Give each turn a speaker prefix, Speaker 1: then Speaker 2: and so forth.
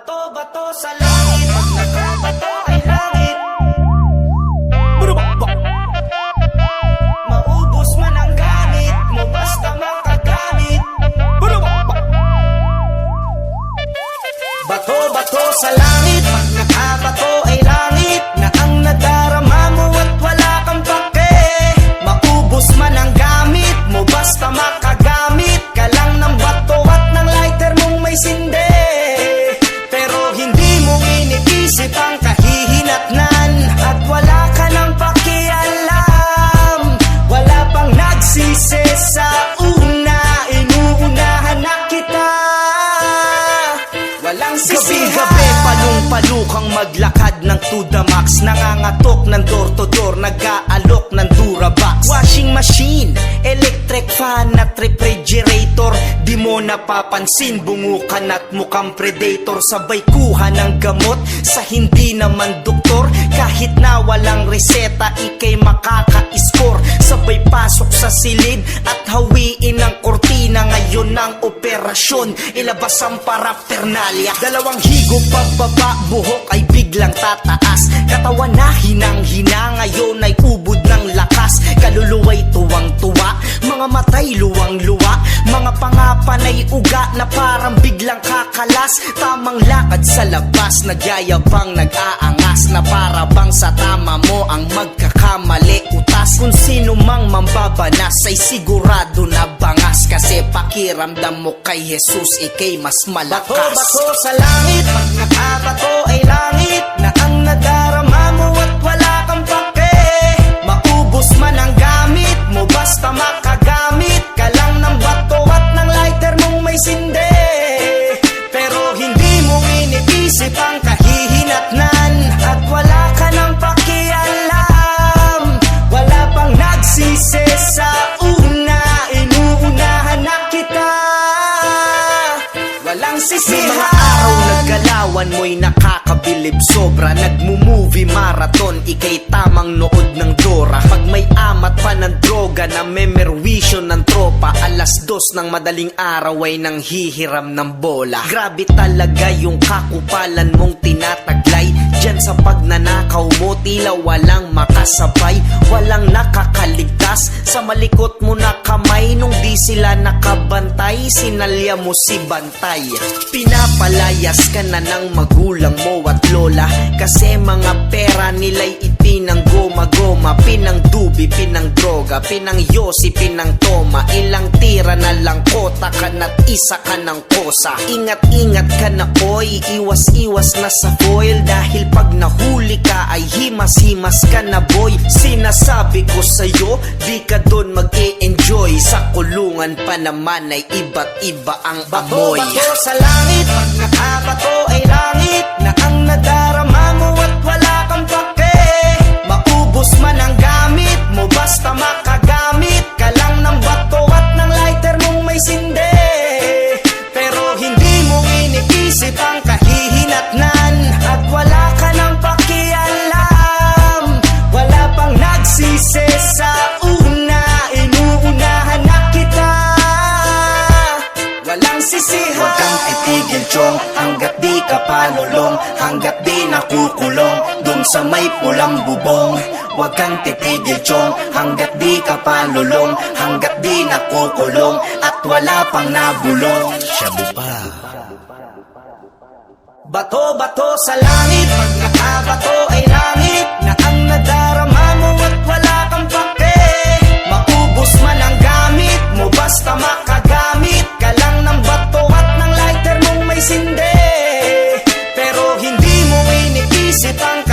Speaker 1: Bato-bato sa langit, pag nagkabato ay langit. Maubos man ang gamit mo, basta makagamit. Bato-bato sa langit, pag nakabato ay langit. Na ang nadarama mo at wala kang pake. Maubos man ang gamit mo, basta makagamit ka lang ng bato at ng lighter mong may sinde. Pero hindi mo iniisip ang kahihinatnan at wala ka nang pakialam. Wala pang nagsisi sa una, inuunahan na kita. Walang sisihan. Gabi-gabi, palong-palo kang maglakad ng to the max. Nangangatok ng door to door, nag-aalok ng Durabox. Washing machine, electric fan at refrigerator. Di mo napapansin, bungukan at mukhang predator. Sabay kuha ng gamot sa hindi naman doktor. Kahit na walang reseta, ikay makaka-score. Sabay pasok sa silid at hawiin ang kortina. Ngayon ang operasyon, ilabas ang paraphernalia. Dalawang higop pababa, buhok ay biglang tataas. Katawan na hinang-hina, ngayon ay ubod ng lakas. Kaluluwa'y tuwang-tuwa, mga matay luwang-luwa. Mga pangapanay uga na parang biglang kakalas. Tamang lakad sa labas, nagyayabang nag-aangas. Na para bang sa tama mo ang magkakamali utas. Kung sino mang mambabanas ay sigurado na bangas. Kasi pakiramdam mo kay Jesus, ikay mas malakas. Bato-bato sa langit, pag nakabato ay langit. Na ang nadarama mo at wala kang pake. Maubos man ang gamit mo, basta makagamit ka lang ng bato at ng lighter mong may sinde. Pero hindi mo iniisip ang kahihinatnan at wala ka nang pakialam. Wala pang nagsisi sa una, inuunahan na kita. Walang sisihan. May mga araw naggalawan mo'y nakakabilib sobra. Nagmo-movie marathon, ikay tamang nood ng Dora. Pag may amat pa ng droga na memerwisyo ng tropa, 2:00 ng madaling araw ay nang hihiram ng bola. Grabe talaga yung kakupalan mong tinataglay. Diyan sa pagnanakaw mo, tila walang makasabay. Walang nakakaligtas sa malikot mo na kamay. Nung di sila nakabantay, sinalya mo si Bantay. Pinapalayas ka na ng magulang mo at lola. Kasi mga pera nila'y ipinanggoma-goma. Pinangdubi, pinangdroga, pinangyosi, pinangtoma. Ilang tira na lang kota ka na't isa ka ng kosa. Ingat-ingat ka na oy, iwas-iwas na sa foil. Dahil pag nahuli ka ay himas-himas ka na boy. Sinasabi ko sa'yo, di ka doon mag-e-enjoy. Sa kulungan pa naman ay iba't iba ang amoy. Bato-bato sa langit, pag nakabato ay langit. Na ang nadarama mo at wala kang pake. Maubos man ang gamit mo, basta makagamit ka lang ng bato at ng lighter mong may sinde. Pero hindi mo iniisip ang kahihinatnan at wala ka nang pakialam. Wala pang nagsisi sa una, inuunahan na kita. Walang sisihan. Huwag kang titigil chong, hanggat di ka palulong. Hanggat di nakukulong dun sa may pulang bubong. Huwag kang titigil chong, hanggat di ka palulong. Hanggat di nakukulong at wala pang nabulong. Shabu pa. Bato-bato sa langit, pag nakabato ay langit. Na ang nadarama mo at wala kang pake. Maubos man ang gamit mo, basta makagamit ka lang ng bato at ng lighter mong may sinde. Pero hindi mo iniisip ang